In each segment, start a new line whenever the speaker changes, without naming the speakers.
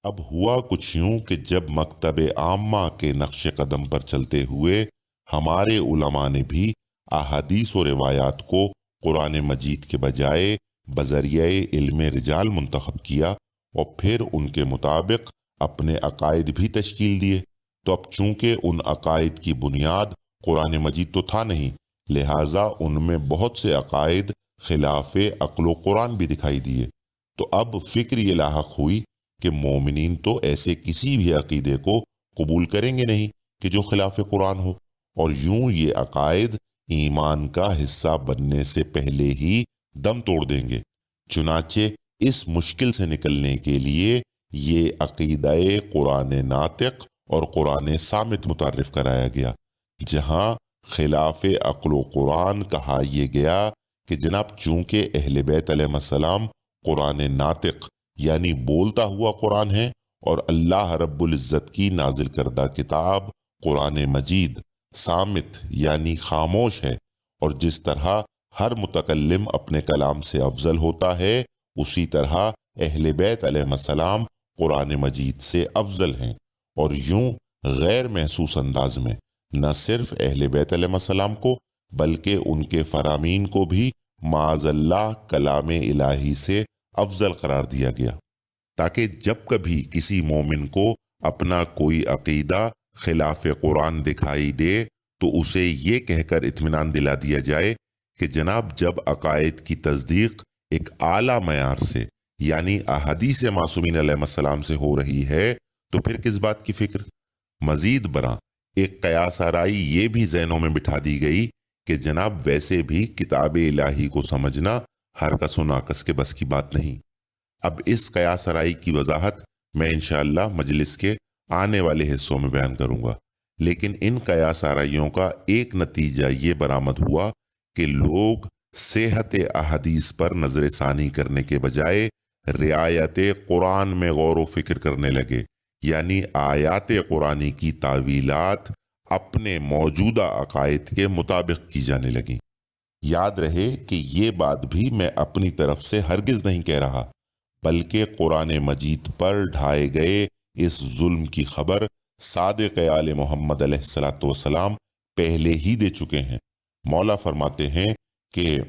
اب ہوا کچھ یوں کہ جب مکتب عامہ کے نقش قدم پر چلتے ہوئے ہمارے علماء نے بھی احادیث و روایات کو قرآن مجید کے بجائے بذریعہ علم رجال منتخب کیا اور پھر ان کے مطابق اپنے عقائد بھی تشکیل دیے، تو اب چونکہ ان عقائد کی بنیاد قرآن مجید تو تھا نہیں، لہٰذا ان میں بہت سے عقائد خلاف عقل و قرآن بھی دکھائی دیے۔ تو اب فکر یہ لاحق ہوئی کہ مومنین تو ایسے کسی بھی عقیدے کو قبول کریں گے نہیں کہ جو خلاف قرآن ہو، اور یوں یہ عقائد ایمان کا حصہ بننے سے پہلے ہی دم توڑ دیں گے۔ چنانچہ اس مشکل سے نکلنے کے لیے یہ عقیدہ قرآن ناطق اور قرآن صامت متعارف کرایا گیا، جہاں خلاف عقل و قرآن کہا یہ گیا کہ جناب چونکہ اہل بیت علیہ السلام قرآن ناطق یعنی بولتا ہوا قرآن ہے، اور اللہ رب العزت کی نازل کردہ کتاب قرآن مجید صامت یعنی خاموش ہے، اور جس طرح ہر متکلم اپنے کلام سے افضل ہوتا ہے، اسی طرح اہل بیت علیہ السلام قرآن مجید سے افضل ہیں، اور یوں غیر محسوس انداز میں نہ صرف اہل بیت علیہ السلام کو بلکہ ان کے فرامین کو بھی معاذ اللہ کلام الہی سے افضل قرار دیا گیا، تاکہ جب کبھی کسی مومن کو اپنا کوئی عقیدہ خلاف قرآن دکھائی دے تو اسے یہ کہہ کر اطمینان دلا دیا جائے کہ جناب جب عقائد کی تصدیق ایک اعلیٰ معیار سے یعنی احادیث معصومین علیہ السلام سے ہو رہی ہے تو پھر کس بات کی فکر۔ مزید برآں ایک قیاس آرائی یہ بھی ذہنوں میں بٹھا دی گئی کہ جناب ویسے بھی کتاب الہی کو سمجھنا ہر کس و ناقص کے بس کی بات نہیں۔ اب اس قیاس آرائی کی وضاحت میں انشاءاللہ مجلس کے آنے والے حصوں میں بیان کروں گا، لیکن ان قیاس آرائیوں کا ایک نتیجہ یہ برآمد ہوا کہ لوگ صحت احادیث پر نظر ثانی کرنے کے بجائے رعایت قرآن میں غور و فکر کرنے لگے، یعنی آیات قرآنی کی تعویلات اپنے موجودہ عقائد کے مطابق کی جانے لگیں۔ یاد رہے کہ یہ بات بھی میں اپنی طرف سے ہرگز نہیں کہہ رہا، بلکہ قرآن مجید پر ڈھائے گئے اس ظلم کی خبر صادق آل محمد علیہ الصلوۃ والسلام پہلے ہی دے چکے ہیں۔ مولا فرماتے ہیں کہ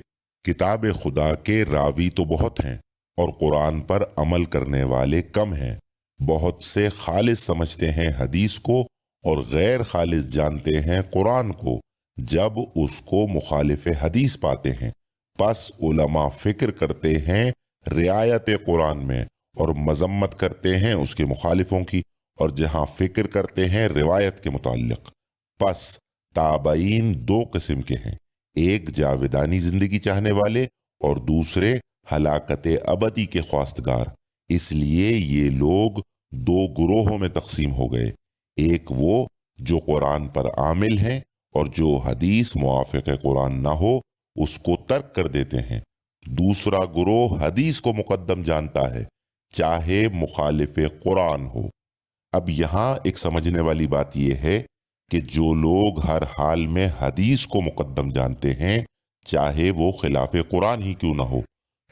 کتاب خدا کے راوی تو بہت ہیں اور قرآن پر عمل کرنے والے کم ہیں، بہت سے خالص سمجھتے ہیں حدیث کو اور غیر خالص جانتے ہیں قرآن کو جب اس کو مخالف حدیث پاتے ہیں، پس علماء فکر کرتے ہیں رعایت قرآن میں اور مذمت کرتے ہیں اس کے مخالفوں کی، اور جہاں فکر کرتے ہیں روایت کے متعلق۔ پس تابعین دو قسم کے ہیں، ایک جاودانی زندگی چاہنے والے اور دوسرے ہلاکت ابدی کے خواستگار۔ اس لیے یہ لوگ دو گروہوں میں تقسیم ہو گئے، ایک وہ جو قرآن پر عامل ہیں اور جو حدیث موافق قرآن نہ ہو اس کو ترک کر دیتے ہیں، دوسرا گروہ حدیث کو مقدم جانتا ہے چاہے مخالف قرآن ہو۔ اب یہاں ایک سمجھنے والی بات یہ ہے کہ جو لوگ ہر حال میں حدیث کو مقدم جانتے ہیں چاہے وہ خلاف قرآن ہی کیوں نہ ہو،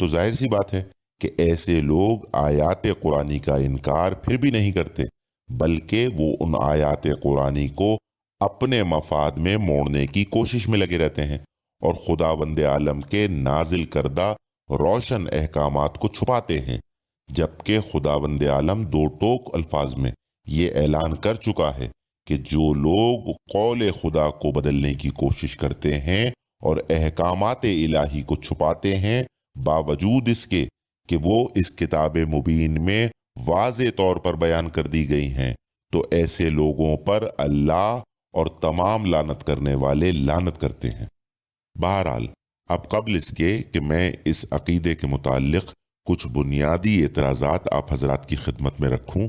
تو ظاہر سی بات ہے کہ ایسے لوگ آیات قرآنی کا انکار پھر بھی نہیں کرتے، بلکہ وہ ان آیات قرآنی کو اپنے مفاد میں موڑنے کی کوشش میں لگے رہتے ہیں اور خداوند عالم کے نازل کردہ روشن احکامات کو چھپاتے ہیں، جبکہ خداوند عالم دو ٹوک الفاظ میں یہ اعلان کر چکا ہے کہ جو لوگ قول خدا کو بدلنے کی کوشش کرتے ہیں اور احکامات الہی کو چھپاتے ہیں باوجود اس کے کہ وہ اس کتاب مبین میں واضح طور پر بیان کر دی گئی ہیں، تو ایسے لوگوں پر اللہ اور تمام لعنت کرنے والے لعنت کرتے ہیں۔ بہرحال اب قبل اس کے کہ میں اس عقیدے کے متعلق کچھ بنیادی اعتراضات آپ حضرات کی خدمت میں رکھوں،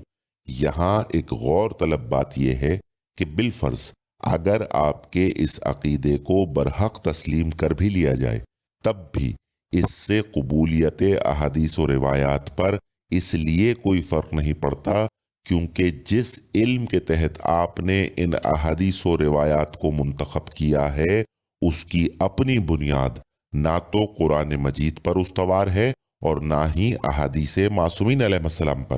یہاں ایک غور طلب بات یہ ہے کہ بالفرض اگر آپ کے اس عقیدے کو برحق تسلیم کر بھی لیا جائے تب بھی اس سے قبولیت احادیث و روایات پر اس لیے کوئی فرق نہیں پڑتا کیونکہ جس علم کے تحت آپ نے ان احادیث و روایات کو منتخب کیا ہے اس کی اپنی بنیاد نہ تو قرآن مجید پر استوار ہے اور نہ ہی احادیث معصومین علیہ السلام پر،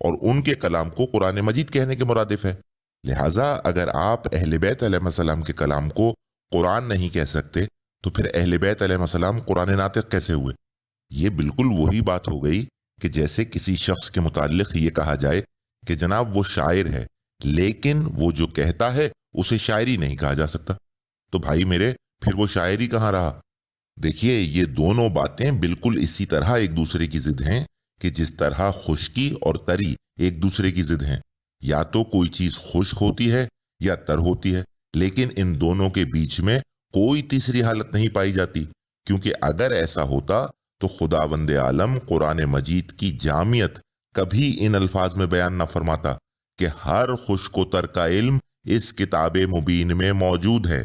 اور ان کے کلام کو قرآن مجید کہنے کے مرادف ہے۔ لہٰذا اگر آپ اہل بیت علیہ السلام کے کلام کو قرآن نہیں کہہ سکتے تو پھر اہل بیت علیہ السلام قرآن ناطق کیسے ہوئے؟ یہ بالکل وہی بات ہو گئی کہ جیسے کسی شخص کے متعلق یہ کہا جائے کہ جناب وہ شاعر ہے، لیکن وہ جو کہتا ہے اسے شاعری نہیں کہا جا سکتا، تو بھائی میرے پھر وہ شاعری کہاں رہا؟ دیکھیے یہ دونوں باتیں بالکل اسی طرح ایک دوسرے کی ضد ہیں کہ جس طرح خشکی اور تری ایک دوسرے کی ضد ہیں۔ یا تو کوئی چیز خشک ہوتی ہے یا تر ہوتی ہے، لیکن ان دونوں کے بیچ میں کوئی تیسری حالت نہیں پائی جاتی، کیونکہ اگر ایسا ہوتا تو خداوند عالم قرآن مجید کی جامعیت کبھی ان الفاظ میں بیان نہ فرماتا کہ ہر خشک و تر کا علم اس کتاب مبین میں موجود ہے۔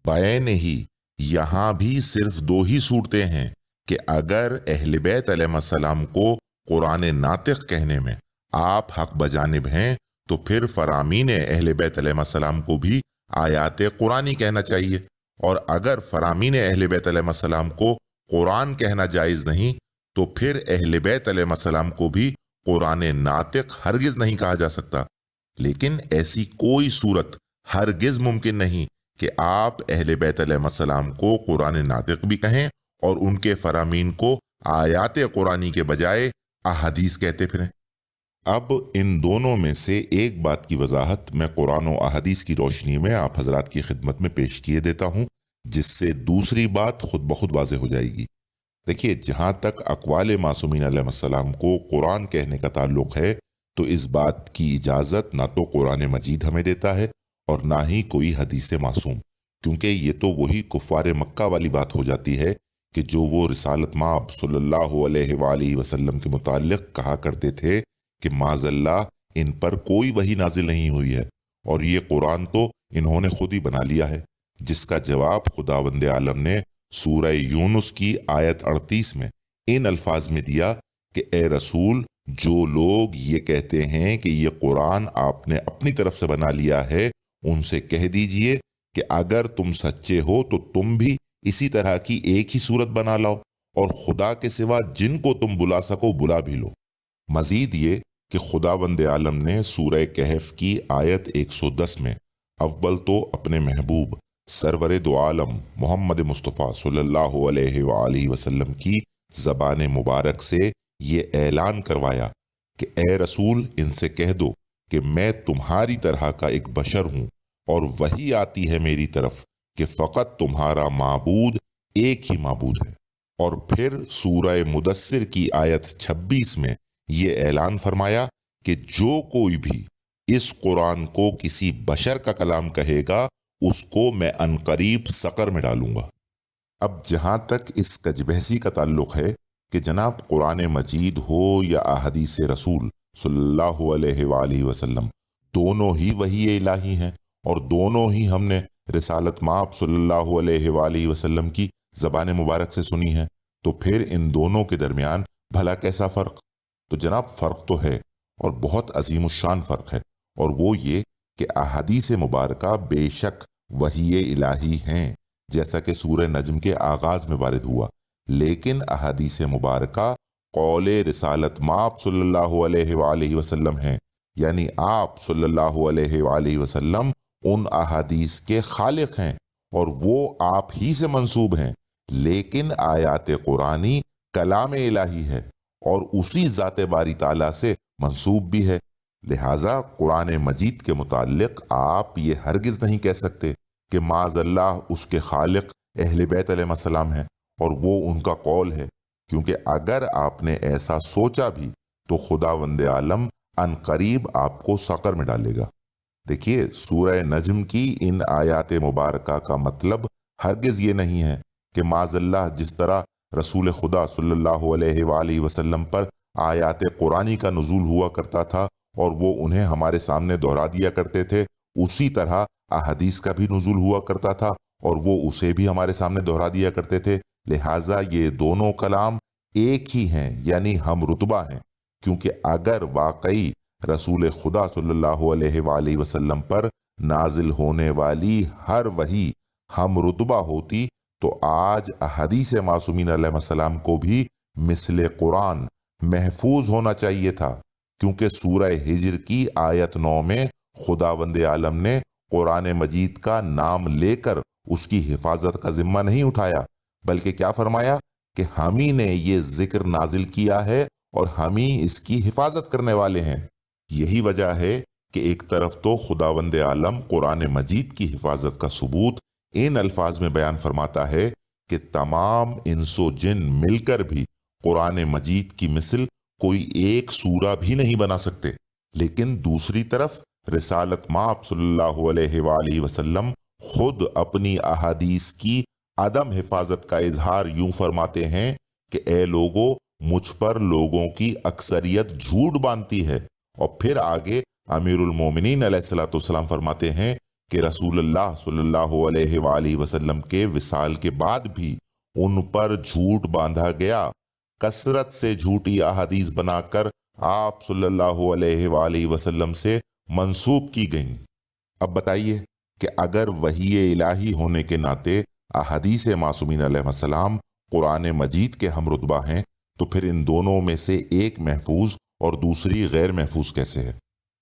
بیان ہی یہاں بھی صرف دو ہی صورتیں ہیں کہ اگر اہل بیت علیہ السلام کو قرآن ناطق کہنے میں آپ حق بجانب ہیں تو پھر فرامین اہل بیت علیہ السلام کو بھی آیات قرآنی کہنا چاہیے، اور اگر فرامین اہل بیت علیہ السلام کو قرآن کہنا جائز نہیں تو پھر اہل بیت علیہ السلام کو بھی قرآن ناطق ہرگز نہیں کہا جا سکتا۔ لیکن ایسی کوئی صورت ہرگز ممکن نہیں کہ آپ اہل بیت علیہ السلام کو قرآن ناطق بھی کہیں اور ان کے فرامین کو آیات قرآنی کے بجائے احادیث کہتے پھریں۔ اب ان دونوں میں سے ایک بات کی وضاحت میں قرآن و احادیث کی روشنی میں آپ حضرات کی خدمت میں پیش کیے دیتا ہوں، جس سے دوسری بات خود بخود واضح ہو جائے گی۔ دیکھیے جہاں تک اقوال معصومین علیہ السلام کو قرآن کہنے کا تعلق ہے تو اس بات کی اجازت نہ تو قرآن مجید ہمیں دیتا ہے اور نہ ہی کوئی حدیث معصوم، کیونکہ یہ تو وہی کفار مکہ والی بات ہو جاتی ہے کہ جو وہ رسالت مآب صلی اللہ علیہ وآلہ وسلم کے متعلق کہا کرتے تھے کہ معاذ اللہ ان پر کوئی وحی نازل نہیں ہوئی ہے اور یہ قرآن تو انہوں نے خود ہی بنا لیا ہے، جس کا جواب خداوند عالم نے سورہ یونس کی آیت 38 میں ان الفاظ میں دیا کہ اے رسول، جو لوگ یہ کہتے ہیں کہ یہ قرآن آپ نے اپنی طرف سے بنا لیا ہے، ان سے کہہ دیجئے کہ اگر تم سچے ہو تو تم بھی اسی طرح کی ایک ہی صورت بنا لاؤ اور خدا کے سوا جن کو تم بلا سکو بلا بھی لو۔ مزید یہ کہ خداوند عالم نے سورہ کہف کی آیت 110 میں اول تو اپنے محبوب سرور دو عالم محمد مصطفیٰ صلی اللہ علیہ وآلہ وسلم کی زبان مبارک سے یہ اعلان کروایا کہ اے رسول ان سے کہہ دو کہ میں تمہاری طرح کا ایک بشر ہوں اور وحی آتی ہے میری طرف کہ فقط تمہارا معبود ایک ہی معبود ہے۔ اور پھر سورہ مدثر کی آیت 26 میں یہ اعلان فرمایا کہ جو کوئی بھی اس قرآن کو کسی بشر کا کلام کہے گا اس کو میں عنقریب سقر میں ڈالوں گا۔ اب جہاں تک اس کج بحثی کا تعلق ہے کہ جناب قرآن مجید ہو یا احادیث رسول صلی اللہ علیہ وآلہ وسلم، دونوں ہی وحی الہی ہیں اور دونوں ہی ہم نے رسالت مآب صلی اللہ علیہ وآلہ وسلم کی زبان مبارک سے سنی ہے، تو پھر ان دونوں کے درمیان بھلا کیسا فرق؟ تو جناب فرق تو ہے اور بہت عظیم الشان فرق ہے، اور وہ یہ کہ احادیث مبارکہ بے شک وحی الہی ہیں جیسا کہ سورہ نجم کے آغاز میں وارد ہوا، لیکن احادیث مبارکہ قول رسالت مآب صلی اللہ علیہ وآلہ وسلم ہیں، یعنی آپ صلی اللہ علیہ وآلہ وسلم ان احادیث کے خالق ہیں اور وہ آپ ہی سے منسوب ہیں، لیکن آیات قرآنی کلام الہی ہے اور اسی ذات باری تعالیٰ سے منسوب بھی ہے۔ لہٰذا قرآن مجید کے متعلق آپ یہ ہرگز نہیں کہہ سکتے کہ معاذ اللہ اس کے خالق اہل بیت علیہ السلام ہیں اور وہ ان کا قول ہے، کیونکہ اگر آپ نے ایسا سوچا بھی تو خداوند عالم ان قریب آپ کو سقر میں ڈالے گا۔ دیکھیے سورہ نجم کی ان آیات مبارکہ کا مطلب ہرگز یہ نہیں ہے کہ معاذ اللہ جس طرح رسول خدا صلی اللہ علیہ وآلہ وسلم پر آیات قرآنی کا نزول ہوا کرتا تھا اور وہ انہیں ہمارے سامنے دہرا دیا کرتے تھے، اسی طرح احادیث کا بھی نزول ہوا کرتا تھا اور وہ اسے بھی ہمارے سامنے دہرا دیا کرتے تھے۔ لہٰذا یہ دونوں کلام ایک ہی ہیں، یعنی ہم رتبہ ہیں، کیونکہ اگر واقعی رسول خدا صلی اللہ علیہ وآلہ وسلم پر نازل ہونے والی ہر وحی ہم رتبہ ہوتی تو آج احادیث معصومین علیہ السلام کو بھی مثل قرآن محفوظ ہونا چاہیے تھا، کیونکہ سورہ ہجر کی آیت 9 میں خداوند عالم نے قرآن مجید کا نام لے کر اس کی حفاظت کا ذمہ نہیں اٹھایا، بلکہ کیا فرمایا کہ ہم ہی نے یہ ذکر نازل کیا ہے اور ہم ہی اس کی حفاظت کرنے والے ہیں۔ یہی وجہ ہے کہ ایک طرف تو خداوند عالم قرآن مجید کی حفاظت کا ثبوت ان الفاظ میں بیان فرماتا ہے کہ تمام انس و جن مل کر بھی قرآن مجید کی مثل کوئی ایک سورہ بھی نہیں بنا سکتے، لیکن دوسری طرف رسالت مآب صلی اللہ علیہ وآلہ وسلم خود اپنی احادیث کی عدم حفاظت کا اظہار یوں فرماتے ہیں کہ اے لوگو، مجھ پر لوگوں کی اکثریت جھوٹ باندھتی ہے، اور پھر آگے امیر المومنین علیہ الصلوۃ والسلام فرماتے ہیں کہ رسول اللہ صلی اللہ علیہ وآلہ وسلم کے وصال کے بعد بھی ان پر جھوٹ باندھا گیا، کثرت سے جھوٹی احادیث بنا کر آپ صلی اللہ علیہ وآلہ وسلم سے منسوب کی گئیں۔ اب بتائیے کہ اگر وحی الہی ہونے کے ناطے احادیث معصومین علیہ السلام قرآن مجید کے ہم رتبہ ہیں، تو پھر ان دونوں میں سے ایک محفوظ اور دوسری غیر محفوظ کیسے ہے؟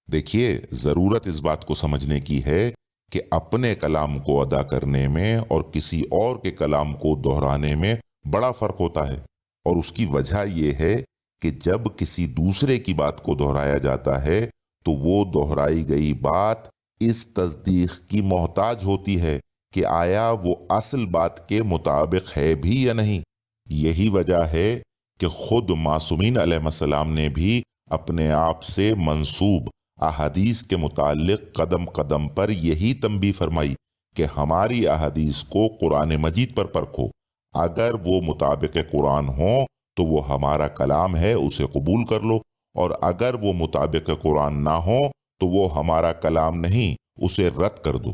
دیکھیے، ضرورت اس بات کو سمجھنے کی ہے کہ اپنے کلام کو ادا کرنے میں اور کسی اور کے کلام کو دہرانے میں بڑا فرق ہوتا ہے، اور اس کی وجہ یہ ہے کہ جب کسی دوسرے کی بات کو دہرایا جاتا ہے تو وہ دہرائی گئی بات اس تصدیق کی محتاج ہوتی ہے کہ آیا وہ اصل بات کے مطابق ہے بھی یا نہیں۔ یہی وجہ ہے کہ خود معصومین علیہ السلام نے بھی اپنے آپ سے منسوب احادیث کے متعلق قدم قدم پر یہی تنبیہ فرمائی کہ ہماری احادیث کو قرآن مجید پر پرکھو، اگر وہ مطابق قرآن ہوں تو وہ ہمارا کلام ہے، اسے قبول کر لو، اور اگر وہ مطابق قرآن نہ ہو تو وہ ہمارا کلام نہیں، اسے رد کر دو۔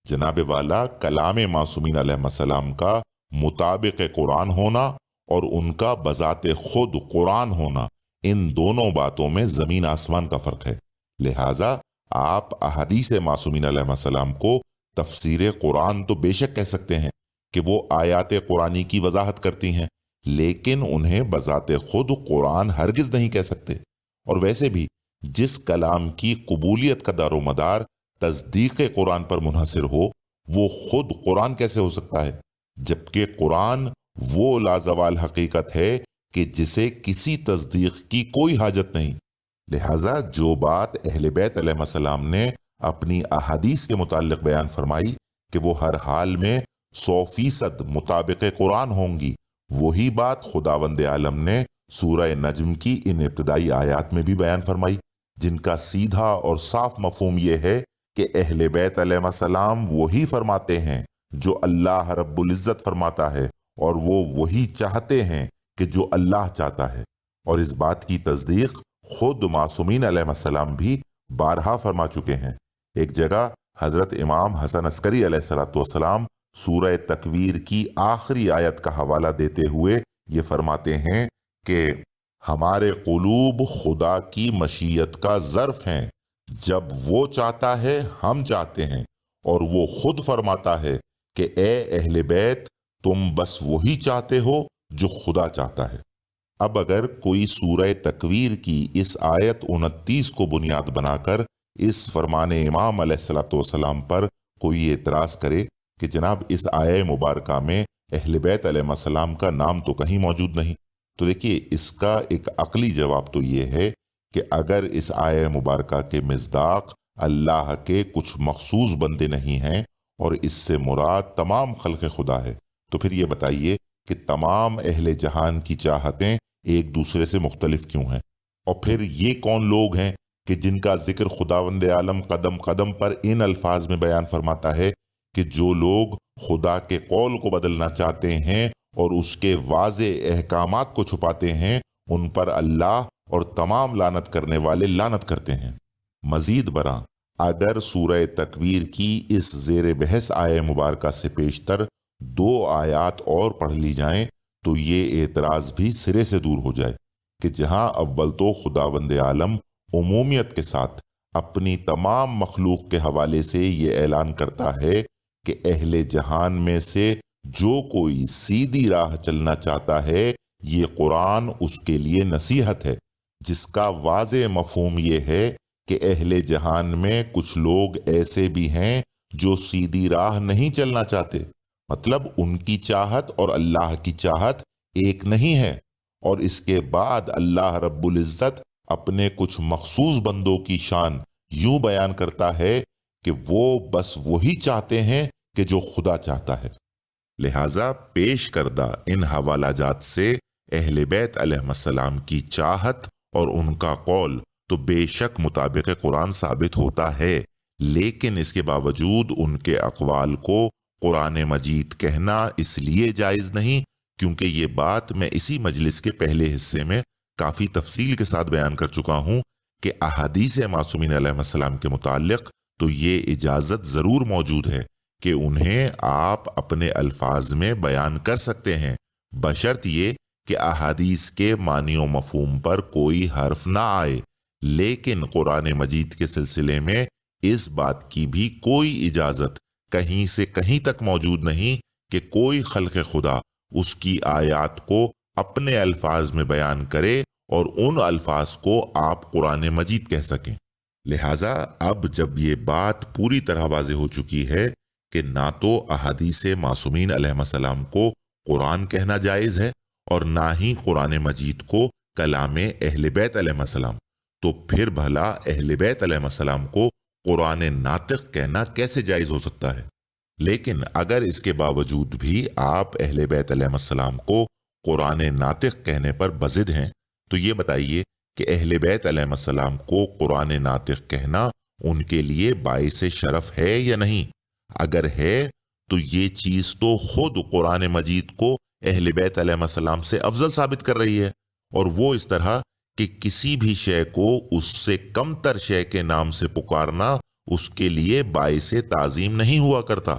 جناب والا، کلام معصومین علیہ السلام کا مطابق قرآن ہونا اور ان کا بذات خود قرآن ہونا، ان دونوں باتوں میں زمین آسمان کا فرق ہے۔ لہٰذا آپ احادیث معصومین علیہ السلام کو تفسیر قرآن تو بے شک کہہ سکتے ہیں کہ وہ آیات قرآنی کی وضاحت کرتی ہیں، لیکن انہیں بذات خود قرآن ہرگز نہیں کہہ سکتے۔ اور ویسے بھی جس کلام کی قبولیت کا دار و مدار تصدیق قرآن پر منحصر ہو، وہ خود قرآن کیسے ہو سکتا ہے؟ جبکہ قرآن وہ لازوال حقیقت ہے کہ جسے کسی تصدیق کی کوئی حاجت نہیں۔ لہٰذا جو بات اہل بیت علیہ السلام نے اپنی احادیث کے متعلق بیان فرمائی کہ وہ ہر حال میں 100% مطابق قرآن ہوں گی، وہی بات خداوند عالم نے سورہ نجم کی ان ابتدائی آیات میں بھی بیان فرمائی، جن کا سیدھا اور صاف مفہوم یہ ہے کہ اہل بیت علیہ السلام وہی فرماتے ہیں جو اللہ رب العزت فرماتا ہے، اور وہ وہی چاہتے ہیں کہ جو اللہ چاہتا ہے۔ اور اس بات کی تصدیق خود معصومین علیہ السلام بھی بارہا فرما چکے ہیں۔ ایک جگہ حضرت امام حسن عسکری علیہ السلام سورہ تکویر کی آخری آیت کا حوالہ دیتے ہوئے یہ فرماتے ہیں کہ ہمارے قلوب خدا کی مشیت کا ظرف ہیں، جب وہ چاہتا ہے ہم چاہتے ہیں، اور وہ خود فرماتا ہے کہ اے اہل بیت، تم بس وہی چاہتے ہو جو خدا چاہتا ہے۔ اب اگر کوئی سورہ تکویر کی اس آیت 29 کو بنیاد بنا کر اس فرمان امام علیہ السلام پر کوئی اعتراض کرے کہ جناب اس آیہ مبارکہ میں اہل بیت علیہ السلام کا نام تو کہیں موجود نہیں، تو دیکھیے اس کا ایک عقلی جواب تو یہ ہے کہ اگر اس آیہ مبارکہ کے مصداق اللہ کے کچھ مخصوص بندے نہیں ہیں اور اس سے مراد تمام خلق خدا ہے، تو پھر یہ بتائیے کہ تمام اہل جہان کی چاہتیں ایک دوسرے سے مختلف کیوں ہیں؟ اور پھر یہ کون لوگ ہیں کہ جن کا ذکر خداوند عالم قدم قدم پر ان الفاظ میں بیان فرماتا ہے کہ جو لوگ خدا کے قول کو بدلنا چاہتے ہیں اور اس کے واضح احکامات کو چھپاتے ہیں، ان پر اللہ اور تمام لعنت کرنے والے لعنت کرتے ہیں۔ مزید برآں اگر سورہ تکویر کی اس زیر بحث آیہ مبارکہ سے پیشتر 2 آیات اور پڑھ لی جائیں تو یہ اعتراض بھی سرے سے دور ہو جائے کہ جہاں اول تو خداوند عالم عمومیت کے ساتھ اپنی تمام مخلوق کے حوالے سے یہ اعلان کرتا ہے کہ اہل جہان میں سے جو کوئی سیدھی راہ چلنا چاہتا ہے، یہ قرآن اس کے لیے نصیحت ہے، جس کا واضح مفہوم یہ ہے کہ اہل جہان میں کچھ لوگ ایسے بھی ہیں جو سیدھی راہ نہیں چلنا چاہتے، مطلب ان کی چاہت اور اللہ کی چاہت ایک نہیں ہے۔ اور اس کے بعد اللہ رب العزت اپنے کچھ مخصوص بندوں کی شان یوں بیان کرتا ہے کہ وہ بس وہی چاہتے ہیں کہ جو خدا چاہتا ہے۔ لہٰذا پیش کردہ ان حوالہ جات سے اہل بیت علیہ السلام کی چاہت اور ان کا قول تو بے شک مطابق قرآن ثابت ہوتا ہے، لیکن اس کے باوجود ان کے اقوال کو قرآن مجید کہنا اس لیے جائز نہیں، کیونکہ یہ بات میں اسی مجلس کے پہلے حصے میں کافی تفصیل کے ساتھ بیان کر چکا ہوں کہ احادیث معصومین علیہ السلام کے متعلق تو یہ اجازت ضرور موجود ہے کہ انہیں آپ اپنے الفاظ میں بیان کر سکتے ہیں، بشرط یہ کہ احادیث کے معنی و مفہوم پر کوئی حرف نہ آئے۔ لیکن قرآن مجید کے سلسلے میں اس بات کی بھی کوئی اجازت کہیں سے کہیں تک موجود نہیں کہ کوئی خلق خدا اس کی آیات کو اپنے الفاظ میں بیان کرے اور ان الفاظ کو آپ قرآن مجید کہہ سکیں۔ لہٰذا اب جب یہ بات پوری طرح واضح ہو چکی ہے کہ نہ تو احادیث معصومین علیہ السلام کو قرآن کہنا جائز ہے اور نہ ہی قرآن مجید کو کلام اہل بیت علیہ السلام، تو پھر بھلا اہل بیت علیہ السلام کو قرآن ناطق کہنا کیسے جائز ہو سکتا ہے؟ لیکن اگر اس کے باوجود بھی آپ اہل بیت علیہ السلام کو قرآن ناطق کہنے پر بضد ہیں، تو یہ بتائیے کہ اہل بیت علیہ السلام کو قرآن ناطق کہنا ان کے لیے باعث شرف ہے یا نہیں؟ اگر ہے تو یہ چیز تو خود قرآن مجید کو اہل بیت علیہ السلام سے افضل ثابت کر رہی ہے، اور وہ اس طرح کہ کسی بھی شے کو اس سے کم تر شے کے نام سے پکارنا اس کے لیے باعث تعظیم نہیں ہوا کرتا۔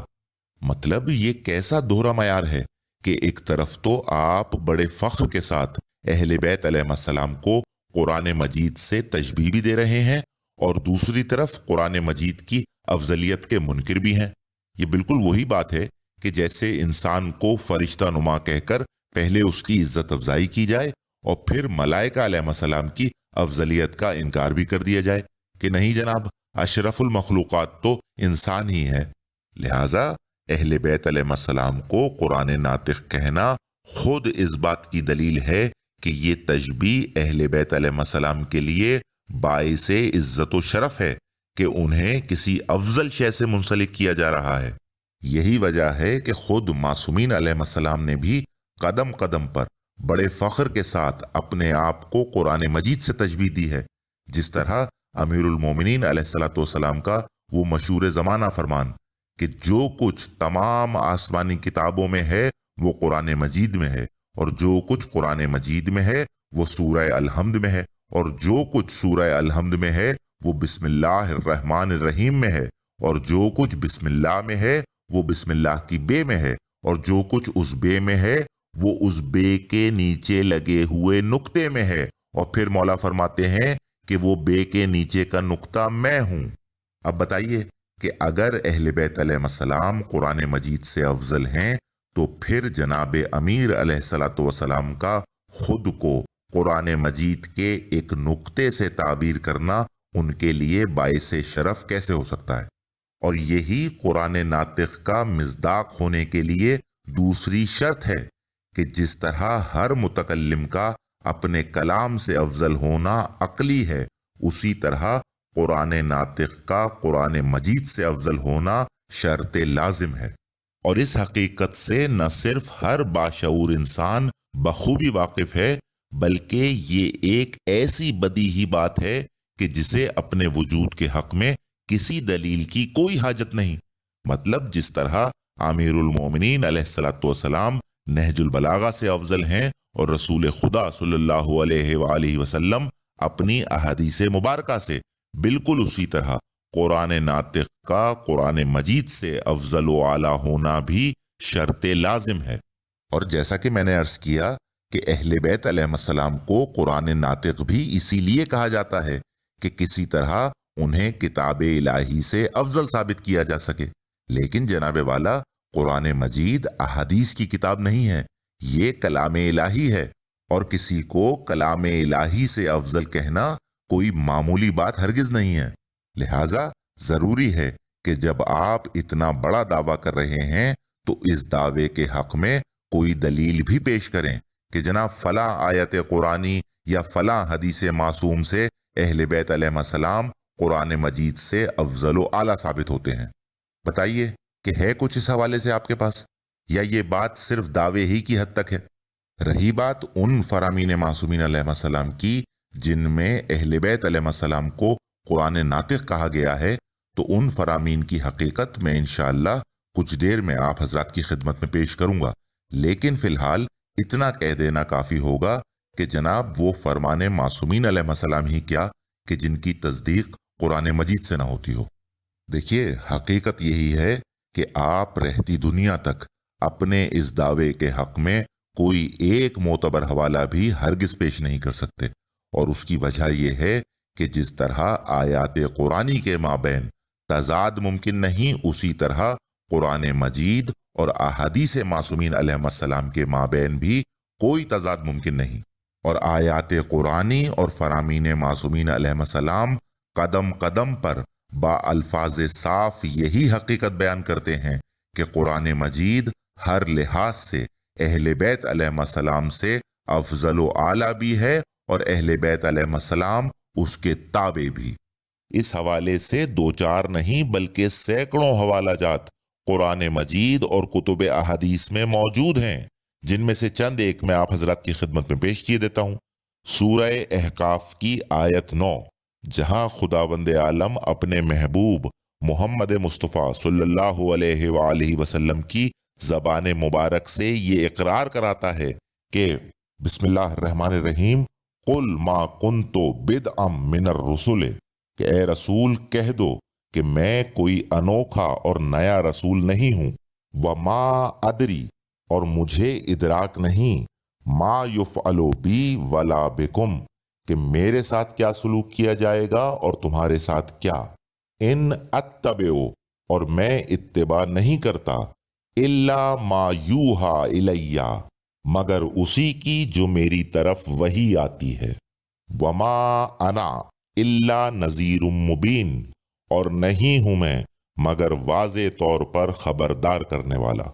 مطلب یہ کیسا دوہرا معیار ہے کہ ایک طرف تو آپ بڑے فخر کے ساتھ اہل بیت علیہ السلام کو قرآن مجید سے تشبیہ بھی دے رہے ہیں، اور دوسری طرف قرآن مجید کی افضلیت کے منکر بھی ہیں۔ یہ بالکل وہی بات ہے کہ جیسے انسان کو فرشتہ نما کہہ کر پہلے اس کی عزت افزائی کی جائے اور پھر ملائکہ علیہ السلام کی افضلیت کا انکار بھی کر دیا جائے کہ نہیں جناب، اشرف المخلوقات تو انسان ہی ہے۔ لہٰذا اہل بیت علیہ السلام کو قرآن ناطق کہنا خود اس بات کی دلیل ہے کہ یہ تشبیہ اہل بیت علیہ السلام کے لیے باعث عزت و شرف ہے کہ انہیں کسی افضل شے سے منسلک کیا جا رہا ہے۔ یہی وجہ ہے کہ خود معصومین علیہ السلام نے بھی قدم قدم پر بڑے فخر کے ساتھ اپنے آپ کو قرآن مجید سے تشبیہ دی ہے، جس طرح امیر المومنین علیہ السلام کا وہ مشہور زمانہ فرمان کہ جو کچھ تمام آسمانی کتابوں میں ہے وہ قرآن مجید میں ہے، اور جو کچھ قرآن مجید میں ہے وہ سورہ الحمد میں ہے، اور جو کچھ سورہ الحمد میں ہے وہ بسم اللہ الرحمن الرحیم میں ہے، اور جو کچھ بسم اللہ میں ہے وہ بسم اللہ کی بے میں ہے، اور جو کچھ اس بے میں ہے وہ اس بے کے نیچے لگے ہوئے نقطے میں ہے، اور پھر مولا فرماتے ہیں کہ وہ بے کے نیچے کا نقطہ میں ہوں۔ اب بتائیے کہ اگر اہل بیت علیہ السلام قرآن مجید سے افضل ہیں تو پھر جناب امیر علیہ السلام کا خود کو قرآن مجید کے ایک نقطے سے تعبیر کرنا ان کے لیے باعث شرف کیسے ہو سکتا ہے؟ اور یہی قرآن ناطق کا مصداق ہونے کے لیے دوسری شرط ہے کہ جس طرح ہر متکلم کا اپنے کلام سے افضل ہونا عقلی ہے، اسی طرح قرآن ناطق کا قرآن مجید سے افضل ہونا شرط لازم ہے۔ اور اس حقیقت سے نہ صرف ہر باشعور انسان بخوبی واقف ہے، بلکہ یہ ایک ایسی بدیہی بات ہے کہ جسے اپنے وجود کے حق میں کسی دلیل کی کوئی حاجت نہیں۔ مطلب جس طرح امیر المومنین علیہ السلام نہج البلاغہ سے افضل ہیں اور رسول خدا صلی اللہ علیہ وآلہ وسلم اپنی احادیث مبارکہ سے، بالکل اسی طرح قرآن ناطق کا قرآن مجید سے افضل و اعلیٰ ہونا بھی شرط لازم ہے۔ اور جیسا کہ میں نے عرض کیا کہ اہل بیت علیہ السلام کو قرآن ناطق بھی اسی لیے کہا جاتا ہے کہ کسی طرح انہیں کتاب الہی سے افضل ثابت کیا جا سکے۔ لیکن جناب والا، قرآن مجید احادیث کی کتاب نہیں ہے، یہ کلام الہی ہے، اور کسی کو کلام الہی سے افضل کہنا کوئی معمولی بات ہرگز نہیں ہے۔ لہٰذا ضروری ہے کہ جب آپ اتنا بڑا دعویٰ کر رہے ہیں تو اس دعوے کے حق میں کوئی دلیل بھی پیش کریں کہ جناب فلاں آیت قرآنی یا فلاں حدیث معصوم سے اہل بیت علیہ السلام قرآن مجید سے افضل و اعلیٰ ثابت ہوتے ہیں۔ بتائیے کہ ہے کچھ اس حوالے سے آپ کے پاس، یا یہ بات صرف دعوے ہی کی حد تک ہے؟ رہی بات ان فرامین معصومین علیہ السلام کی جن میں اہل بیت علیہ السلام کو قرآن ناطق کہا گیا ہے، تو ان فرامین کی حقیقت میں انشاءاللہ کچھ دیر میں آپ حضرات کی خدمت میں پیش کروں گا، لیکن فی الحال اتنا کہہ دینا کافی ہوگا کہ جناب وہ فرمان معصومین علیہ السلام ہی کیا کہ جن کی تصدیق قرآن مجید سے نہ ہوتی ہو۔ دیکھیے، حقیقت یہی ہے کہ آپ رہتی دنیا تک اپنے اس دعوے کے حق میں کوئی ایک معتبر حوالہ بھی ہرگز پیش نہیں کر سکتے، اور اس کی وجہ یہ ہے کہ جس طرح آیات قرآنی کے مابین تضاد ممکن نہیں، اسی طرح قرآن مجید اور احادیث معصومین علیہ السلام کے مابین بھی کوئی تضاد ممکن نہیں، اور آیات قرآنی اور فرامین معصومین علیہ السلام قدم قدم پر با الفاظ صاف یہی حقیقت بیان کرتے ہیں کہ قرآن مجید ہر لحاظ سے اہل بیت علیہ السلام سے افضل و اعلیٰ بھی ہے، اور اہل بیت علیہ السلام اس کے تابع بھی۔ اس حوالے سے دو چار نہیں بلکہ سینکڑوں حوالہ جات قرآن مجید اور کتب احادیث میں موجود ہیں، جن میں سے چند ایک میں آپ حضرات کی خدمت میں پیش کیے دیتا ہوں۔ سورہ احقاف کی آیت 9، جہاں خداوند عالم اپنے محبوب محمد مصطفیٰ صلی اللہ علیہ وآلہ وسلم کی زبان مبارک سے یہ اقرار کراتا ہے کہ بسم اللہ الرحمن الرحیم، قل ما کنت بدعا من الرسل، کہ اے رسول کہہ دو کہ میں کوئی انوکھا اور نیا رسول نہیں ہوں، وما ادری، اور مجھے ادراک نہیں، ما یفعل بی ولا بکم، کہ میرے ساتھ کیا سلوک کیا جائے گا اور تمہارے ساتھ کیا، ان اتبعو، اور میں اتباع نہیں کرتا، الا ما یوحا الیہ، مگر اسی کی جو میری طرف وحی آتی ہے، وما انا الا نذیر مبین، اور نہیں ہوں میں مگر واضح طور پر خبردار کرنے والا۔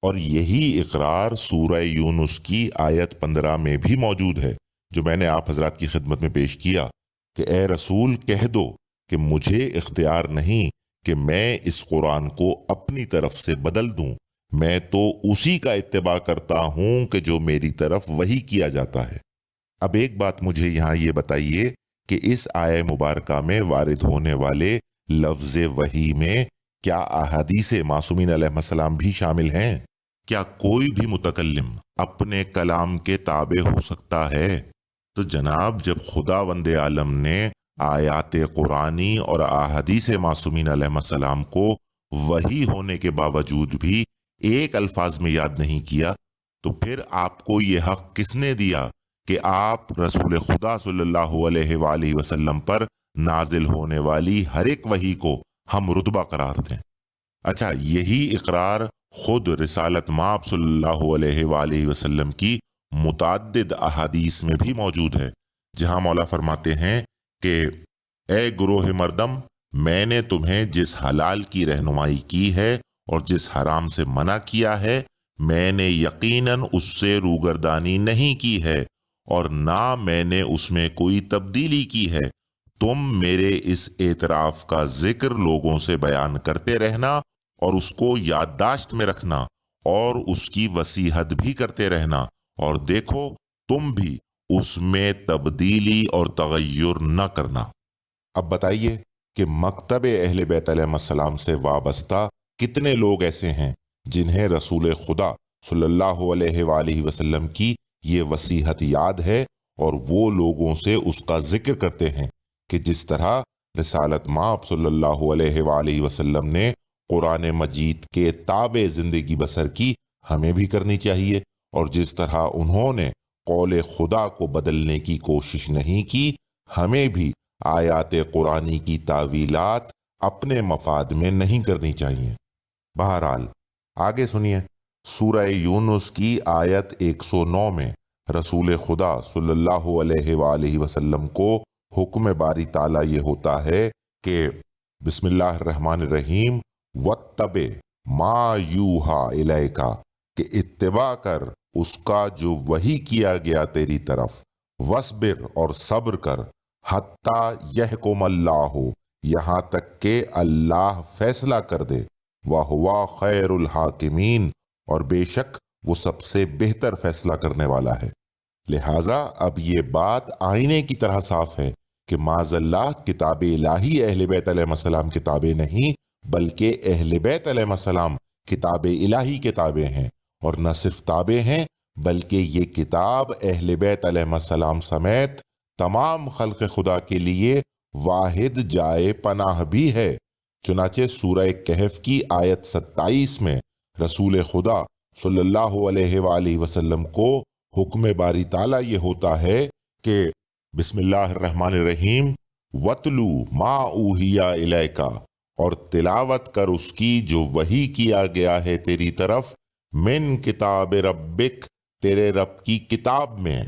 اور یہی اقرار سورہ یونس کی آیت 15 میں بھی موجود ہے، جو میں نے آپ حضرات کی خدمت میں پیش کیا کہ اے رسول کہہ دو کہ مجھے اختیار نہیں کہ میں اس قرآن کو اپنی طرف سے بدل دوں، میں تو اسی کا اتباع کرتا ہوں کہ جو میری طرف وحی کیا جاتا ہے۔ اب ایک بات مجھے یہاں یہ بتائیے کہ اس آیہ مبارکہ میں وارد ہونے والے لفظ وحی میں کیا احادیث معصومین علیہ السلام بھی شامل ہیں؟ کیا کوئی بھی متکلم اپنے کلام کے تابع ہو سکتا ہے؟ تو جناب جب خداوند عالم نے آیات قرآنی اور احادیث معصومین علیہ السلام کو وحی ہونے کے باوجود بھی ایک الفاظ میں یاد نہیں کیا، تو پھر آپ کو یہ حق کس نے دیا کہ آپ رسول خدا صلی اللہ علیہ وآلہ وسلم پر نازل ہونے والی ہر ایک وحی کو ہم رتبہ قرار دیں؟ اچھا، یہی اقرار خود رسالت مآب صلی اللہ علیہ وآلہ وسلم کی متعدد احادیث میں بھی موجود ہے، جہاں مولا فرماتے ہیں کہ اے گروہ مردم، میں نے تمہیں جس حلال کی رہنمائی کی ہے اور جس حرام سے منع کیا ہے، میں نے یقیناً اس سے روگردانی نہیں کی ہے، اور نہ میں نے اس میں کوئی تبدیلی کی ہے۔ تم میرے اس اعتراف کا ذکر لوگوں سے بیان کرتے رہنا، اور اس کو یادداشت میں رکھنا، اور اس کی وصیحت بھی کرتے رہنا، اور دیکھو تم بھی اس میں تبدیلی اور تغیر نہ کرنا۔ اب بتائیے کہ مکتب اہل بیت علیہ السلام سے وابستہ کتنے لوگ ایسے ہیں جنہیں رسول خدا صلی اللہ علیہ وآلہ وسلم کی یہ وصیحت یاد ہے، اور وہ لوگوں سے اس کا ذکر کرتے ہیں کہ جس طرح رسالت مآب صلی اللہ علیہ وآلہ وسلم نے قرآن مجید کے تابع زندگی بسر کی، ہمیں بھی کرنی چاہیے، اور جس طرح انہوں نے قول خدا کو بدلنے کی کوشش نہیں کی، ہمیں بھی آیات قرآنی کی تعویلات اپنے مفاد میں نہیں کرنی چاہیے۔ بہرحال آگے سنیے، سورہ یونس کی آیت 109 میں رسول خدا صلی اللہ علیہ وآلہ وسلم کو حکم باری تعالیٰ یہ ہوتا ہے کہ بسم اللہ الرحمن الرحیم واتبع ما یوحا الیک، کہ اتباع کر اس کا جو وحی کیا گیا تیری طرف، وصبر اور صبر کر، حتی یحکم اللہ، یہاں تک کہ اللہ فیصلہ کر دے، وَهُوَ خیر الحاکمین، اور بے شک وہ سب سے بہتر فیصلہ کرنے والا ہے۔ لہٰذا اب یہ بات آئینے کی طرح صاف ہے کہ معاذ اللہ کتاب الہی اہل بیت علیہ السلام کتابیں نہیں، بلکہ اہل بیت علیہ السلام کتاب الہی کتابیں ہیں، اور نہ صرف تابع ہیں بلکہ یہ کتاب اہل بیت علیہ السلام سمیت تمام خلق خدا کے لیے واحد جائے پناہ بھی ہے۔ چنانچہ سورہ کہف کی آیت 27 میں رسول خدا صلی اللہ علیہ وآلہ وسلم کو حکم باری تعالیٰ یہ ہوتا ہے کہ بسم اللہ الرحمن الرحیم وَاتْلُ مَا أُوحِیَ إِلَيْكَ، اور تلاوت کر اس کی جو وحی کیا گیا ہے تیری طرف، من کتاب ربک، تیرے رب کی کتاب میں،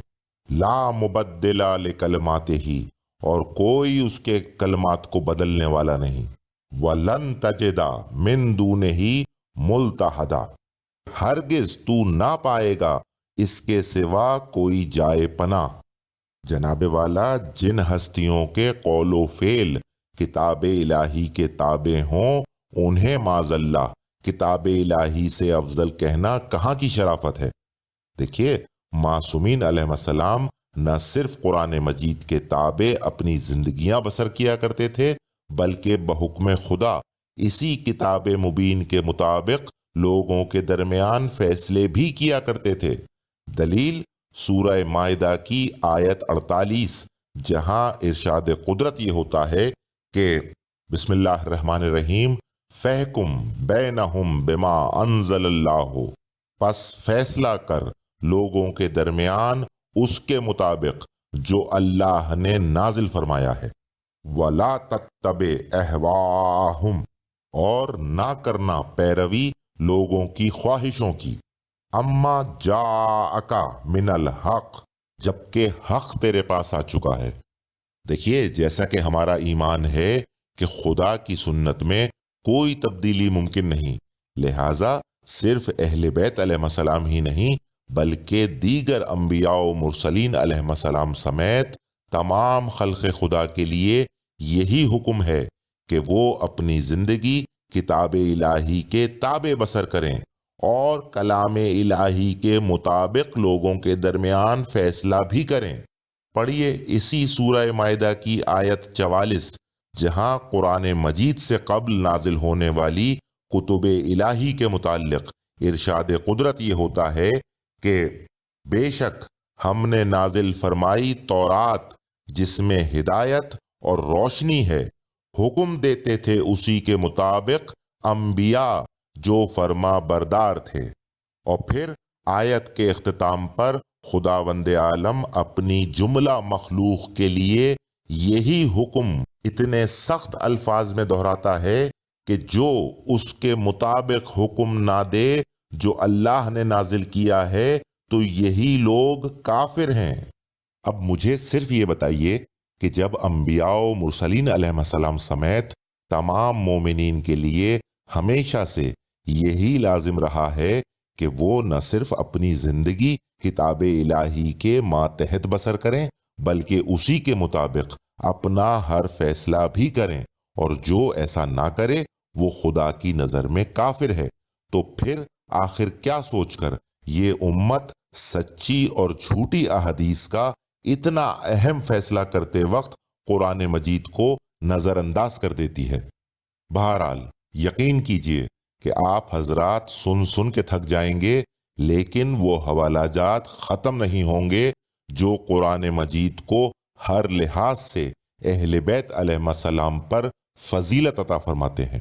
لا مبدل لکلماتہ، اور کوئی اس کے کلمات کو بدلنے والا نہیں، وَلَن تَجِدَ مِن دُونِهِ مُلْتَحَدًا، ہرگز تو نہ پائے گا اس کے سوا کوئی جائے پناہ۔ جناب والا، جن ہستیوں کے قول و فعل کتاب الہی کے تابع ہوں انہیں معاذ اللہ کتاب الہی سے افضل کہنا کہاں کی شرافت ہے۔ دیکھیے، معصومین علیہ السلام نہ صرف قرآن مجید کے تابع اپنی زندگیاں بسر کیا کرتے تھے، بلکہ بحکم خدا اسی کتاب مبین کے مطابق لوگوں کے درمیان فیصلے بھی کیا کرتے تھے۔ دلیل سورہ مائدہ کی آیت 48، جہاں ارشاد قدرت یہ ہوتا ہے کہ بسم اللہ الرحمن الرحیم فَاحْكُم بَيْنَهُم بِمَا أَنزَلَ اللَّهُ، پس فیصلہ کر لوگوں کے درمیان اس کے مطابق جو اللہ نے نازل فرمایا ہے، وَلَا تَتَّبِعْ أَهْوَاءَهُمْ، اور نہ کرنا پیروی لوگوں کی خواہشوں کی، اما جاءک من الحق، جبکہ حق تیرے پاس آ چکا ہے۔ دیکھیے، جیسا کہ ہمارا ایمان ہے کہ خدا کی سنت میں کوئی تبدیلی ممکن نہیں، لہٰذا صرف اہل بیت علیہ السلام ہی نہیں بلکہ دیگر انبیاء و مرسلین علیہ السلام سمیت تمام خلق خدا کے لیے یہی حکم ہے کہ وہ اپنی زندگی کتاب الہی کے تابع بسر کریں اور کلام الہی کے مطابق لوگوں کے درمیان فیصلہ بھی کریں۔ پڑھیے اسی سورہ مائدہ کی آیت 44، جہاں قرآن مجید سے قبل نازل ہونے والی کتب الہی کے متعلق ارشاد قدرت یہ ہوتا ہے کہ بے شک ہم نے نازل فرمائی تورات، جس میں ہدایت اور روشنی ہے، حکم دیتے تھے اسی کے مطابق انبیاء جو فرما بردار تھے۔ اور پھر آیت کے اختتام پر خداوند عالم اپنی جملہ مخلوق کے لیے یہی حکم اتنے سخت الفاظ میں دہراتا ہے کہ جو اس کے مطابق حکم نہ دے جو اللہ نے نازل کیا ہے تو یہی لوگ کافر ہیں۔ اب مجھے صرف یہ بتائیے کہ جب انبیاء و مرسلین علیہ السلام سمیت تمام مومنین کے لیے ہمیشہ سے یہی لازم رہا ہے کہ وہ نہ صرف اپنی زندگی کتاب الہی کے ماتحت بسر کریں بلکہ اسی کے مطابق اپنا ہر فیصلہ بھی کریں، اور جو ایسا نہ کرے وہ خدا کی نظر میں کافر ہے، تو پھر آخر کیا سوچ کر یہ امت سچی اور جھوٹی احادیث کا اتنا اہم فیصلہ کرتے وقت قرآن مجید کو نظر انداز کر دیتی ہے۔ بہرحال یقین کیجئے کہ آپ حضرات سن سن کے تھک جائیں گے، لیکن وہ حوالہ جات ختم نہیں ہوں گے جو قرآن مجید کو ہر لحاظ سے اہل بیت علیہ السلام پر فضیلت عطا فرماتے ہیں۔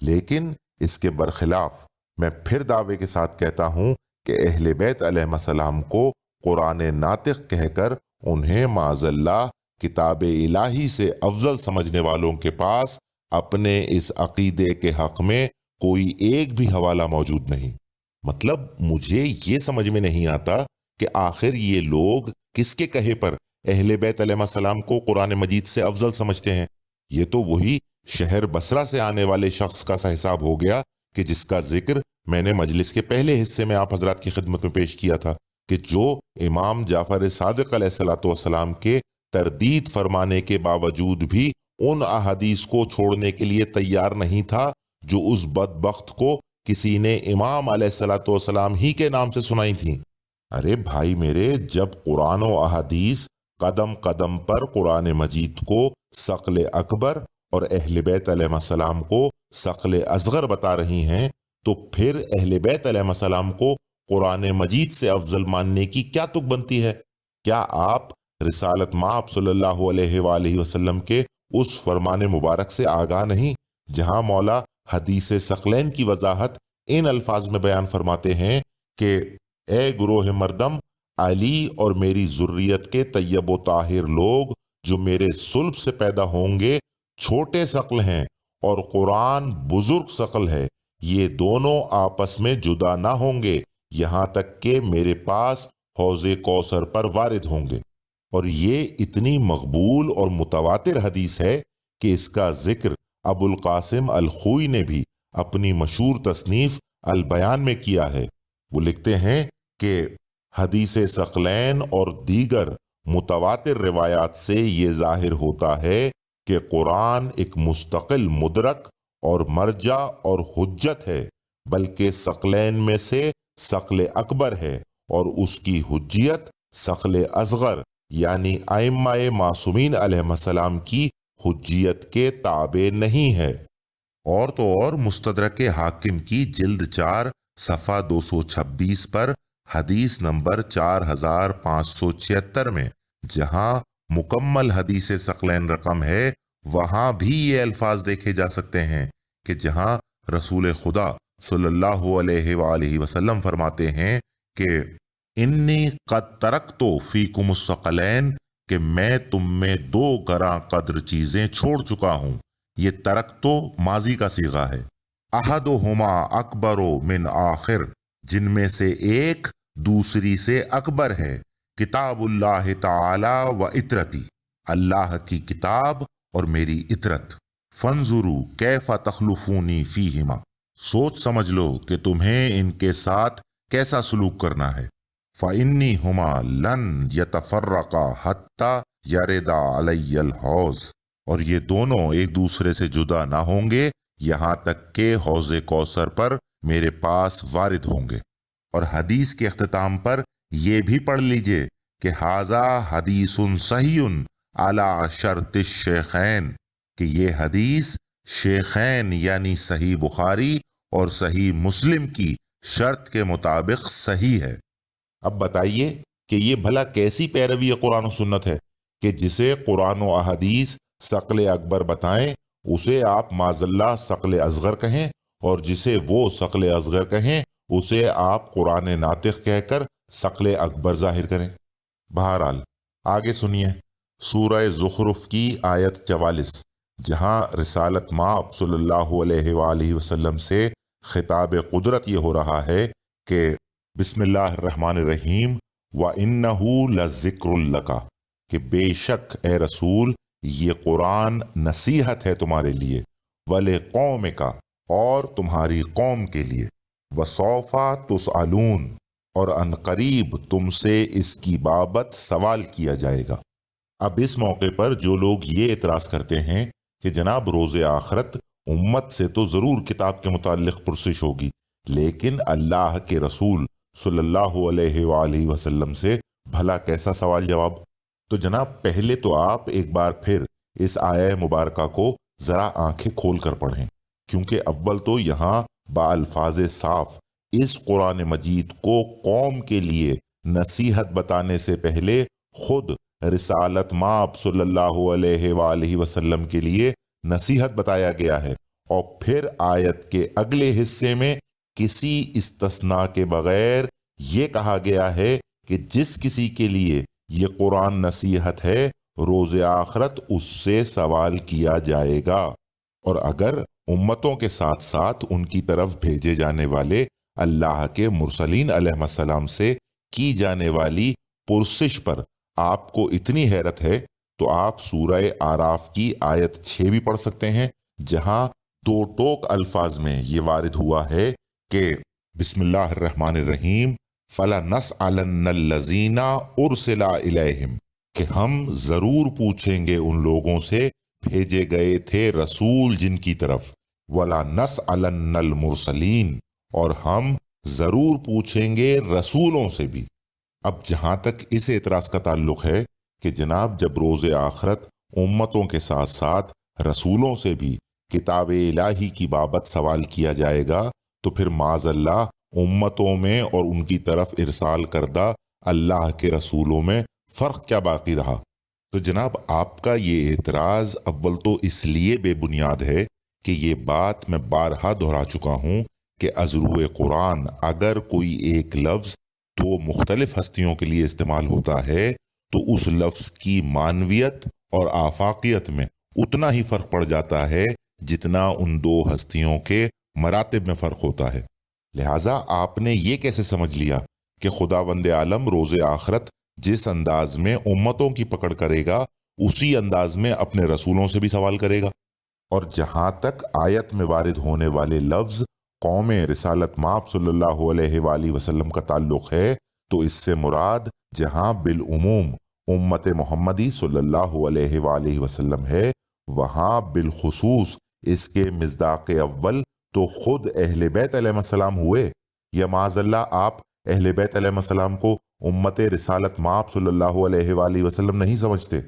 لیکن اس کے برخلاف میں پھر دعوے کے ساتھ کہتا ہوں کہ اہل بیت علیہ السلام کو قرآن ناطق کہہ کر انہیں معاذ اللہ کتاب الہی سے افضل سمجھنے والوں کے پاس اپنے اس عقیدے کے حق میں کوئی ایک بھی حوالہ موجود نہیں۔ مطلب مجھے یہ سمجھ میں نہیں آتا کہ آخر یہ لوگ کس کے کہے پر اہل بیت علیہ السلام کو قرآن مجید سے افضل سمجھتے ہیں؟ یہ تو وہی شہر بصرہ سے آنے والے شخص کا سا حساب ہو گیا کہ جس کا ذکر میں نے مجلس کے پہلے حصے میں آپ حضرات کی خدمت میں پیش کیا تھا، کہ جو امام جعفر صادق علیہ الصلوۃ والسلام کے تردید فرمانے کے باوجود بھی ان احادیث کو چھوڑنے کے لیے تیار نہیں تھا جو اس بدبخت کو کسی نے امام علیہ الصلوۃ والسلام ہی کے نام سے سنائی تھیں۔ ارے بھائی میرے، جب قرآن و احادیث قدم قدم پر قرآن مجید کو ثقل اکبر اور اہل بیت علیہ السلام کو ثقل اصغر بتا رہی ہیں، تو پھر اہل بیت علیہ السلام کو قرآن مجید سے افضل ماننے کی کیا تک بنتی ہے؟ کیا آپ رسالت مآب صلی اللہ علیہ وآلہ وسلم کے اس فرمان مبارک سے آگاہ نہیں جہاں مولا حدیث ثقلین کی وضاحت ان الفاظ میں بیان فرماتے ہیں کہ اے گروہ مردم، علی اور میری ذریت کے طیب و طاہر لوگ جو میرے صلب سے پیدا ہوں گے چھوٹے ثقل ہیں اور قرآن بزرگ ثقل ہے، یہ دونوں آپس میں جدا نہ ہوں گے یہاں تک کہ میرے پاس حوض کوثر پر وارد ہوں گے۔ اور یہ اتنی مقبول اور متواتر حدیث ہے کہ اس کا ذکر ابو القاسم الخوئی نے بھی اپنی مشہور تصنیف البیان میں کیا ہے۔ وہ لکھتے ہیں کہ حدیث ثقلین اور دیگر متواتر روایات سے یہ ظاہر ہوتا ہے کہ قرآن ایک مستقل مدرک اور مرجع اور حجت ہے، بلکہ ثقلین میں سے ثقل اکبر ہے اور اس کی حجیت ثقل اصغر یعنی ائمہ معصومین علیہ السلام کی حجیت کے تابع نہیں ہے۔ اور تو اور مستدرک حاکم کی جلد 4 صفحہ 226 پر حدیث نمبر 4576 میں جہاں مکمل حدیث ثقلین رقم ہے، وہاں بھی یہ الفاظ دیکھے جا سکتے ہیں کہ جہاں رسول خدا صلی اللہ علیہ وآلہ وسلم فرماتے ہیں کہ انی قد ترکت فیکم الثقلین، کہ میں تم میں 2 گراں قدر چیزیں چھوڑ چکا ہوں۔ یہ ترکتو ماضی کا صیغہ ہے۔ احدہما اکبر من آخر، جن میں سے ایک دوسری سے اکبر ہے، کتاب اللہ تعالی و اطرتی، اللہ کی کتاب اور میری اطرت، فانظروا کیف تخلفونی فیہما، سوچ سمجھ لو کہ تمہیں ان کے ساتھ کیسا سلوک کرنا ہے۔ فَإِنِّهُمَا لَن يَتَفَرَّقَا حَتَّى يَرِدَ عَلَيَّ الْحَوْض، اور یہ دونوں ایک دوسرے سے جدا نہ ہوں گے یہاں تک کہ حوض کوثر پر میرے پاس وارد ہوں گے۔ اور حدیث کے اختتام پر یہ بھی پڑھ لیجئے کہ ھذا حدیث صحیح علی شرط الشیخین، کہ یہ حدیث شیخین یعنی صحیح بخاری اور صحیح مسلم کی شرط کے مطابق صحیح ہے۔ اب بتائیے کہ یہ بھلا کیسی پیروی قرآن و سنت ہے کہ جسے قرآن و احادیث ثقل اکبر بتائیں اسے آپ معاذ اللہ ثقل اصغر کہیں، اور جسے وہ ثقل اصغر کہیں اسے آپ قرآن ناطق کہہ کر ثقل اکبر ظاہر کریں۔ بہرحال آگے سنیے سورہ زخرف کی آیت 44، جہاں رسالت مآب صلی اللہ علیہ وآلہ وسلم سے خطاب قدرت یہ ہو رہا ہے کہ بسم اللہ الرحمن الرحیم وَإِنَّهُ لَذِكْرٌ لَكَ، کہ بے شک اے رسول یہ قرآن نصیحت ہے تمہارے لیے، وَلِقَوْمِكَ، اور تمہاری قوم کے لیے، وَسَوْفَ تُسْأَلُونَ، اور ان قریب تم سے اس کی بابت سوال کیا جائے گا۔ اب اس موقع پر جو لوگ یہ اعتراض کرتے ہیں کہ جناب روز آخرت امت سے تو ضرور کتاب کے متعلق پرسش ہوگی، لیکن اللہ کے رسول صلی اللہ علیہ وآلہ وسلم سے بھلا کیسا سوال جواب؟ تو جناب پہلے تو آپ ایک بار پھر اس آیہ مبارکہ کو ذرا آنکھیں کھول کر پڑھیں، کیونکہ اول تو یہاں بالفاظ صاف اس قرآن مجید کو قوم کے لیے نصیحت بتانے سے پہلے خود رسالت مآب صلی اللہ علیہ وآلہ وسلم کے لیے نصیحت بتایا گیا ہے، اور پھر آیت کے اگلے حصے میں کسی استثناء کے بغیر یہ کہا گیا ہے کہ جس کسی کے لیے یہ قرآن نصیحت ہے روز آخرت اس سے سوال کیا جائے گا۔ اور اگر امتوں کے ساتھ ساتھ ان کی طرف بھیجے جانے والے اللہ کے مرسلین علیہ السلام سے کی جانے والی پرسش پر آپ کو اتنی حیرت ہے تو آپ سورہ آراف کی آیت 6 بھی پڑھ سکتے ہیں، جہاں دو ٹوک الفاظ میں یہ وارد ہوا ہے کہ بسم اللہ الرحمن الرحیم فَلَنَسْأَلَنَّ الَّذِينَ أُرْسِلَ إِلَيْهِمْ، کہ ہم ضرور پوچھیں گے ان لوگوں سے بھیجے گئے تھے رسول جن کی طرف، وَلَنَسْأَلَنَّ الْمُرْسَلِينَ، اور ہم ضرور پوچھیں گے رسولوں سے بھی۔ اب جہاں تک اس اعتراض کا تعلق ہے کہ جناب جب روز آخرت امتوں کے ساتھ ساتھ رسولوں سے بھی کتاب الہی کی بابت سوال کیا جائے گا تو پھر معاذ اللہ امتوں میں اور ان کی طرف ارسال کردہ اللہ کے رسولوں میں فرق کیا باقی رہا؟ تو جناب آپ کا یہ اعتراض اول تو اس لیے بے بنیاد ہے کہ یہ بات میں بارہا دہرا چکا ہوں کہ ازروع قرآن اگر کوئی ایک لفظ دو مختلف ہستیوں کے لیے استعمال ہوتا ہے تو اس لفظ کی معنویت اور آفاقیت میں اتنا ہی فرق پڑ جاتا ہے جتنا ان دو ہستیوں کے مراتب میں فرق ہوتا ہے۔ لہٰذا آپ نے یہ کیسے سمجھ لیا کہ خداوند عالم روز آخرت جس انداز میں امتوں کی پکڑ کرے گا اسی انداز میں اپنے رسولوں سے بھی سوال کرے گا؟ اور جہاں تک آیت میں وارد ہونے والے لفظ قوم رسالت مآب صلی اللہ علیہ وآلہ وسلم کا تعلق ہے تو اس سے مراد جہاں بالعموم امت محمدی صلی اللہ علیہ وآلہ وسلم ہے، وہاں بالخصوص اس کے مصداق اول تو خود اہل بیت علیہ السلام ہوئے، یا معاذ اللہ آپ اہل بیت علیہ السلام کو امت رسالت مآب صلی اللہ علیہ وآلہ وسلم نہیں سمجھتے؟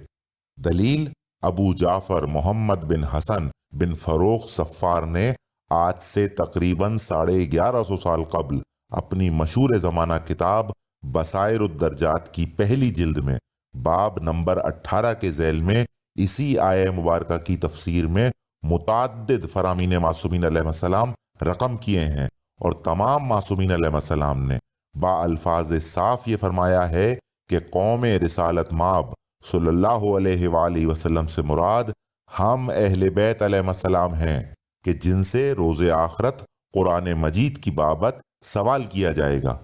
دلیل ابو جعفر محمد بن حسن بن فروخ صفار نے آج سے تقریباً 1150 سال قبل اپنی مشہور زمانہ کتاب بصائر الدرجات کی پہلی جلد میں باب نمبر 18 کے ذیل میں اسی آیہ مبارکہ کی تفسیر میں متعدد فرامین معصومین علیہ السلام رقم کیے ہیں، اور تمام معصومین علیہ السلام نے با الفاظ صاف یہ فرمایا ہے کہ قوم رسالت مآب صلی اللہ علیہ وآلہ وسلم سے مراد ہم اہل بیت علیہ السلام ہیں کہ جن سے روز آخرت قرآن مجید کی بابت سوال کیا جائے گا۔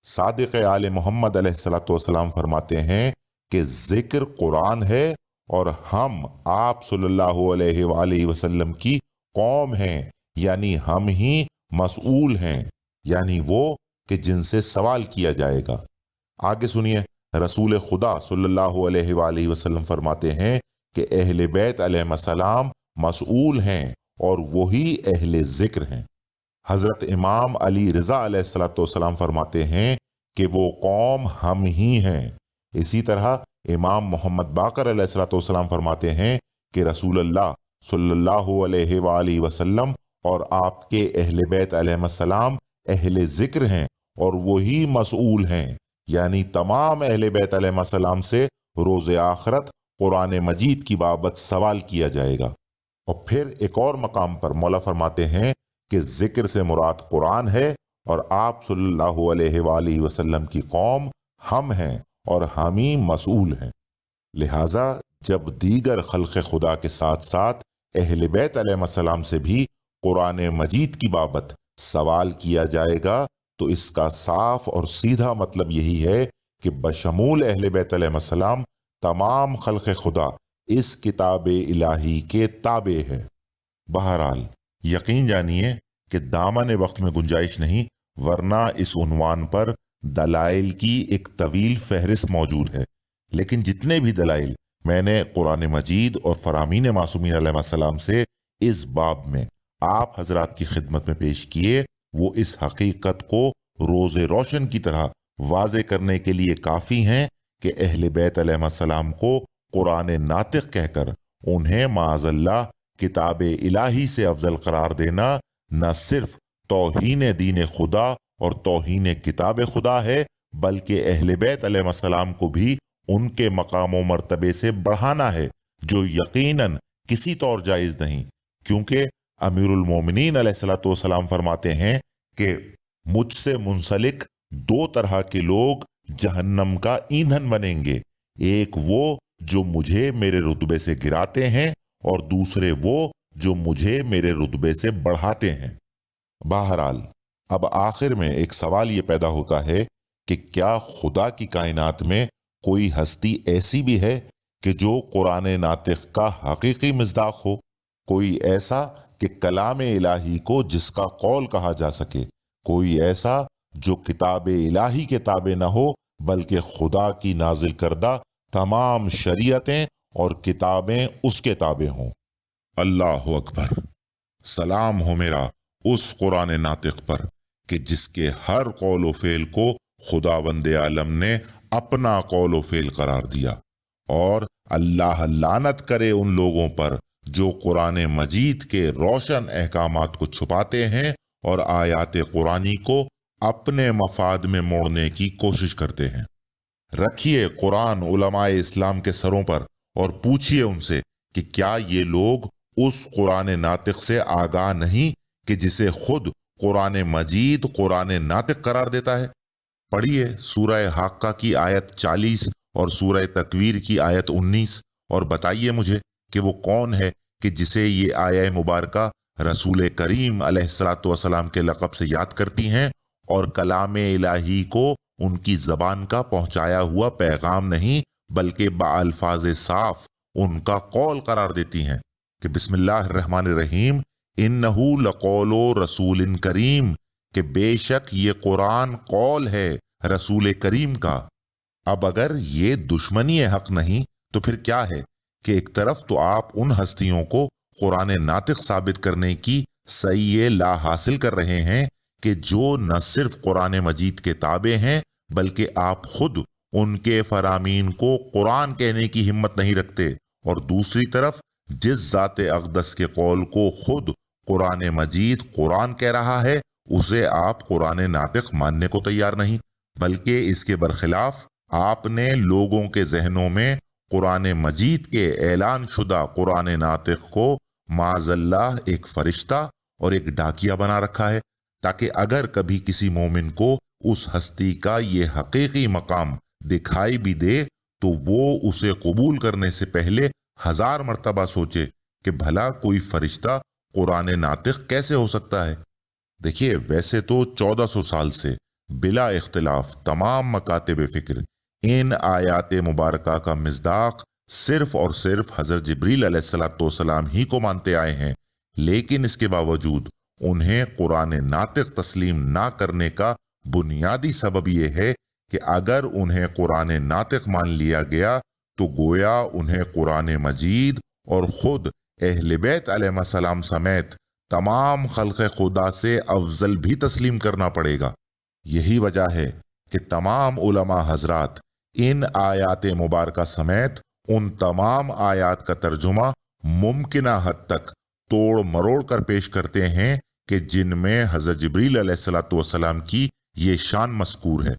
صادق آل محمد علیہ السلام فرماتے ہیں کہ ذکر قرآن ہے اور ہم آپ صلی اللہ علیہ وآلہ وسلم کی قوم ہیں، یعنی ہم ہی مسئول ہیں، یعنی وہ کہ جن سے سوال کیا جائے گا۔ آگے سنیے، رسول خدا صلی اللہ علیہ وآلہ وسلم فرماتے ہیں کہ اہل بیت علیہ السلام مسئول ہیں اور وہی اہل ذکر ہیں۔ حضرت امام علی رضا علیہ السلام فرماتے ہیں کہ وہ قوم ہم ہی ہیں۔ اسی طرح امام محمد باقر علیہ السلام فرماتے ہیں کہ رسول اللہ صلی اللہ علیہ وآلہ وسلم اور آپ کے اہل بیت علیہ السلام اہل ذکر ہیں اور وہی مسئول ہیں، یعنی تمام اہل بیت علیہ السلام سے روز آخرت قرآن مجید کی بابت سوال کیا جائے گا۔ اور پھر ایک اور مقام پر مولا فرماتے ہیں کہ ذکر سے مراد قرآن ہے اور آپ صلی اللہ علیہ وآلہ وسلم کی قوم ہم ہیں اور ہم ہی مسئول ہیں۔ لہٰذا جب دیگر خلق خدا کے ساتھ ساتھ اہل بیت علیہ السلام سے بھی قرآن مجید کی بابت سوال کیا جائے گا تو اس کا صاف اور سیدھا مطلب یہی ہے کہ بشمول اہل بیت علیہ السلام تمام خلق خدا اس کتاب الہی کے تابع ہے۔ بہرحال یقین جانیے کہ دامن وقت میں گنجائش نہیں، ورنہ اس عنوان پر دلائل کی ایک طویل فہرست موجود ہے، لیکن جتنے بھی دلائل میں نے قرآن مجید اور فرامین معصومین علیہ السلام سے اس باب میں آپ حضرات کی خدمت میں پیش کیے، وہ اس حقیقت کو روز روشن کی طرح واضح کرنے کے لیے کافی ہیں کہ اہل بیت علیہ السلام کو قرآن ناطق کہہ کر انہیں معاذ اللہ کتاب الہی سے افضل قرار دینا نہ صرف توہین دین خدا اور توہین کتاب خدا ہے، بلکہ اہل بیت علیہ السلام کو بھی ان کے مقام و مرتبے سے بڑھانا ہے، جو یقیناً کسی طور جائز نہیں، کیونکہ امیر المومنین علیہ السلام فرماتے ہیں کہ مجھ سے منسلک دو طرح کے لوگ جہنم کا ایندھن بنیں گے، ایک وہ جو مجھے میرے رتبے سے گراتے ہیں اور دوسرے وہ جو مجھے میرے رتبے سے بڑھاتے ہیں۔ بہرحال اب آخر میں ایک سوال یہ پیدا ہوتا ہے کہ کیا خدا کی کائنات میں کوئی ہستی ایسی بھی ہے کہ جو قرآن ناطق کا حقیقی مصداق ہو؟ کوئی ایسا کہ کلام الہی کو جس کا قول کہا جا سکے، کوئی ایسا جو کتاب الہی کے تابع نہ ہو بلکہ خدا کی نازل کردہ تمام شریعتیں اور کتابیں اس کے تابع ہوں۔ اللہ اکبر! سلام ہو میرا اس قرآن ناطق پر کہ جس کے ہر قول و فعل کو خداوند عالم نے اپنا قول و فعل قرار دیا، اور اللہ لعنت کرے ان لوگوں پر جو قرآن مجید کے روشن احکامات کو چھپاتے ہیں اور آیات قرآنی کو اپنے مفاد میں موڑنے کی کوشش کرتے ہیں۔ رکھیے قرآن علماء اسلام کے سروں پر اور پوچھیے ان سے کہ کیا یہ لوگ اس قرآن ناطق سے آگاہ نہیں کہ جسے خود قرآن مجید قرآن ناطق قرار دیتا ہے؟ پڑھیے سورہ حاقہ کی آیت 40 اور سورہ تکویر کی آیت 19 اور بتائیے مجھے کہ وہ کون ہے کہ جسے یہ آیہ مبارکہ رسول کریم علیہ الصلوۃ والسلام کے لقب سے یاد کرتی ہیں اور کلام الہی کو ان کی زبان کا پہنچایا ہوا پیغام نہیں بلکہ بالفاظ صاف ان کا قول قرار دیتی ہیں کہ بسم اللہ الرحمن الرحیم انہ لقول رسول کریم، کہ بے شک یہ قرآن قول ہے رسول کریم کا۔ اب اگر یہ دشمنی حق نہیں تو پھر کیا ہے کہ ایک طرف تو آپ ان ہستیوں کو قرآن ناطق ثابت کرنے کی صحیح لا حاصل کر رہے ہیں کہ جو نہ صرف قرآن مجید کے تابع ہیں بلکہ آپ خود ان کے فرامین کو قرآن کہنے کی ہمت نہیں رکھتے، اور دوسری طرف جس ذات اقدس کے قول کو خود قرآن مجید قرآن کہہ رہا ہے اسے آپ قرآن ناطق ماننے کو تیار نہیں، بلکہ اس کے برخلاف آپ نے لوگوں کے ذہنوں میں قرآن مجید کے اعلان شدہ قرآن ناطق کو معاذ اللہ ایک فرشتہ اور ایک ڈاکیا بنا رکھا ہے، تاکہ اگر کبھی کسی مومن کو اس ہستی کا یہ حقیقی مقام دکھائی بھی دے تو وہ اسے قبول کرنے سے پہلے 1000 مرتبہ سوچے کہ بھلا کوئی فرشتہ قرآن ناطق کیسے ہو سکتا ہے۔ دیکھیے ویسے تو 1400 سال سے بلا اختلاف تمام مکاتب فکر ان آیات مبارکہ کا مصداق صرف اور صرف حضرت جبریل علیہ السلام ہی کو مانتے آئے ہیں، لیکن اس کے باوجود انہیں قرآن ناطق تسلیم نہ کرنے کا بنیادی سبب یہ ہے کہ اگر انہیں قرآن ناطق مان لیا گیا تو گویا انہیں قرآن مجید اور خود اہل بیت علیہ السلام سمیت تمام خلق خدا سے افضل بھی تسلیم کرنا پڑے گا۔ یہی وجہ ہے کہ تمام علماء حضرات ان آیات مبارکہ سمیت ان تمام آیات کا ترجمہ ممکنہ حد تک توڑ مروڑ کر پیش کرتے ہیں کہ جن میں حضرت جبریل علیہ السلام کی یہ شان مذکور ہے۔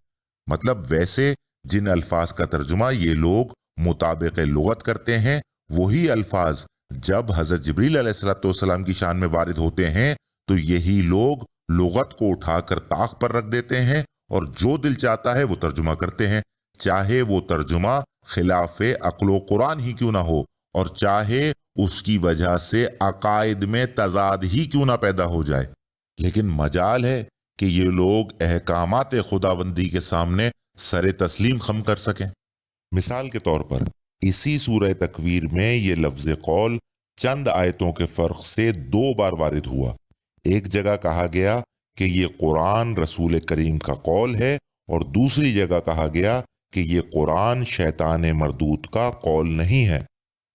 مطلب ویسے جن الفاظ کا ترجمہ یہ لوگ مطابق لغت کرتے ہیں وہی الفاظ جب حضرت جبریل علیہ السلام کی شان میں وارد ہوتے ہیں تو یہی لوگ لغت کو اٹھا کر طاق پر رکھ دیتے ہیں اور جو دل چاہتا ہے وہ ترجمہ کرتے ہیں، چاہے وہ ترجمہ خلاف عقل و قرآن ہی کیوں نہ ہو اور چاہے اس کی وجہ سے عقائد میں تضاد ہی کیوں نہ پیدا ہو جائے، لیکن مجال ہے کہ یہ لوگ احکامات خداوندی کے سامنے سر تسلیم خم کر سکیں۔ مثال کے طور پر اسی سورہ تکویر میں یہ لفظ قول چند آیتوں کے فرق سے 2 بار وارد ہوا۔ ایک جگہ کہا گیا کہ یہ قرآن رسول کریم کا قول ہے اور دوسری جگہ کہا گیا کہ یہ قرآن شیطان مردود کا قول نہیں ہے۔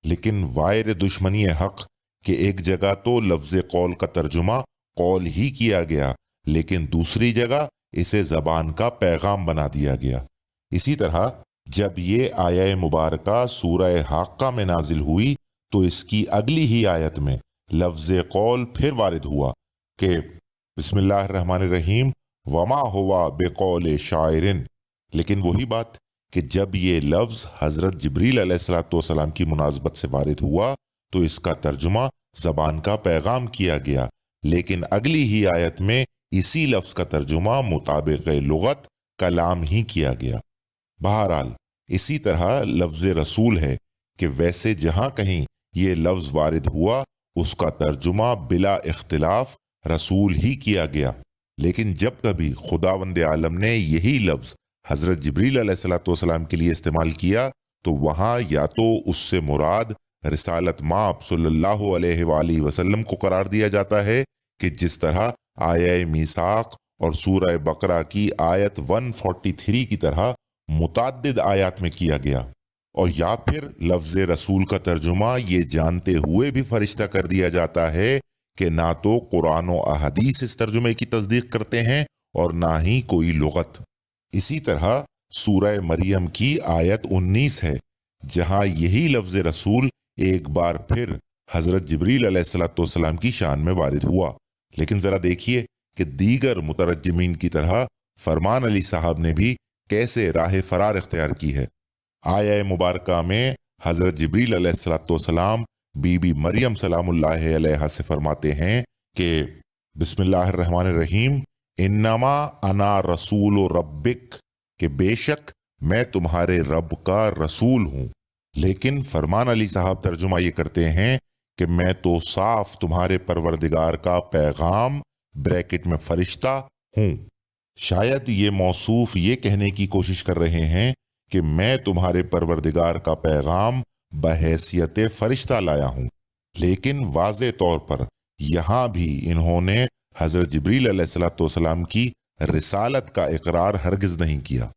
لیکن وائر دشمنی حق کہ ایک جگہ تو لفظ قول کا ترجمہ قول ہی کیا گیا لیکن دوسری جگہ اسے زبان کا پیغام بنا دیا گیا۔ اسی طرح جب یہ آیہ مبارکہ سورہ حاقہ میں نازل ہوئی تو اس کی اگلی ہی آیت میں لفظ قول پھر وارد ہوا کہ بسم اللہ الرحمن الرحیم وما ہوا بقول شاعر، لیکن وہی بات کہ جب یہ لفظ حضرت جبریل علیہ السلام کی مناسبت سے وارد ہوا تو اس کا ترجمہ زبان کا پیغام کیا گیا، لیکن اگلی ہی آیت میں اسی لفظ کا ترجمہ مطابق لغت کلام ہی کیا گیا۔ بہرحال اسی طرح لفظ رسول ہے کہ ویسے جہاں کہیں یہ لفظ وارد ہوا اس کا ترجمہ بلا اختلاف رسول ہی کیا گیا، لیکن جب کبھی خداوند عالم نے یہی لفظ حضرت جبریل علیہ الصلوۃ والسلام کے لیے استعمال کیا تو وہاں یا تو اس سے مراد رسالت مآب صلی اللہ علیہ وآلہ وسلم کو قرار دیا جاتا ہے کہ جس طرح آیہ میثاق اور سورہ بقرہ کی آیت 143 کی طرح متعدد آیات میں کیا گیا، اور یا پھر لفظ رسول کا ترجمہ یہ جانتے ہوئے بھی فرشتہ کر دیا جاتا ہے کہ نہ تو قرآن و احادیث اس ترجمے کی تصدیق کرتے ہیں اور نہ ہی کوئی لغت۔ اسی طرح سورہ مریم کی آیت 19 ہے جہاں یہی لفظ رسول ایک بار پھر حضرت جبریل علیہ الصلوۃ والسلام کی شان میں وارد ہوا، لیکن ذرا دیکھیے کہ دیگر مترجمین کی طرح فرمان علی صاحب نے بھی کیسے راہ فرار اختیار کی ہے۔ آیہ مبارکہ میں حضرت جبریل علیہ الصلوۃ والسلام بی بی مریم سلام اللہ علیہا سے فرماتے ہیں کہ بسم اللہ الرحمن الرحیم، انما انا رسول ربک، کہ بے شک میں تمہارے رب کا رسول ہوں۔ لیکن فرمان علی صاحب ترجمہ یہ کرتے ہیں کہ میں تو صاف تمہارے پروردگار کا پیغام بریکٹ میں فرشتہ ہوں۔ شاید یہ موصوف یہ کہنے کی کوشش کر رہے ہیں کہ میں تمہارے پروردگار کا پیغام بحیثیت فرشتہ لایا ہوں، لیکن واضح طور پر یہاں بھی انہوں نے حضرت جبریل علیہ الصلوۃ والسلام کی رسالت کا اقرار ہرگز نہیں کیا۔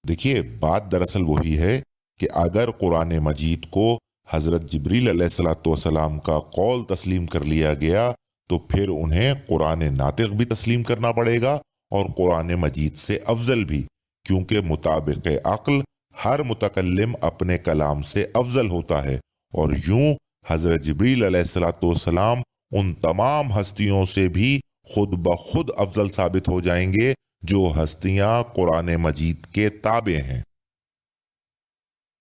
دیکھیے بات دراصل وہی ہے کہ اگر قرآن مجید کو حضرت جبریل علیہ الصلوۃ والسلام کا قول تسلیم کر لیا گیا تو پھر انہیں قرآن ناطق بھی تسلیم کرنا پڑے گا، اور قرآن مجید سے افضل بھی، کیونکہ مطابق عقل ہر متکلم اپنے کلام سے افضل ہوتا ہے، اور یوں حضرت جبریل علیہ الصلوۃ والسلام ان تمام ہستیوں سے بھی خود بخود افضل ثابت ہو جائیں گے جو ہستیاں قرآن مجید کے تابع ہیں۔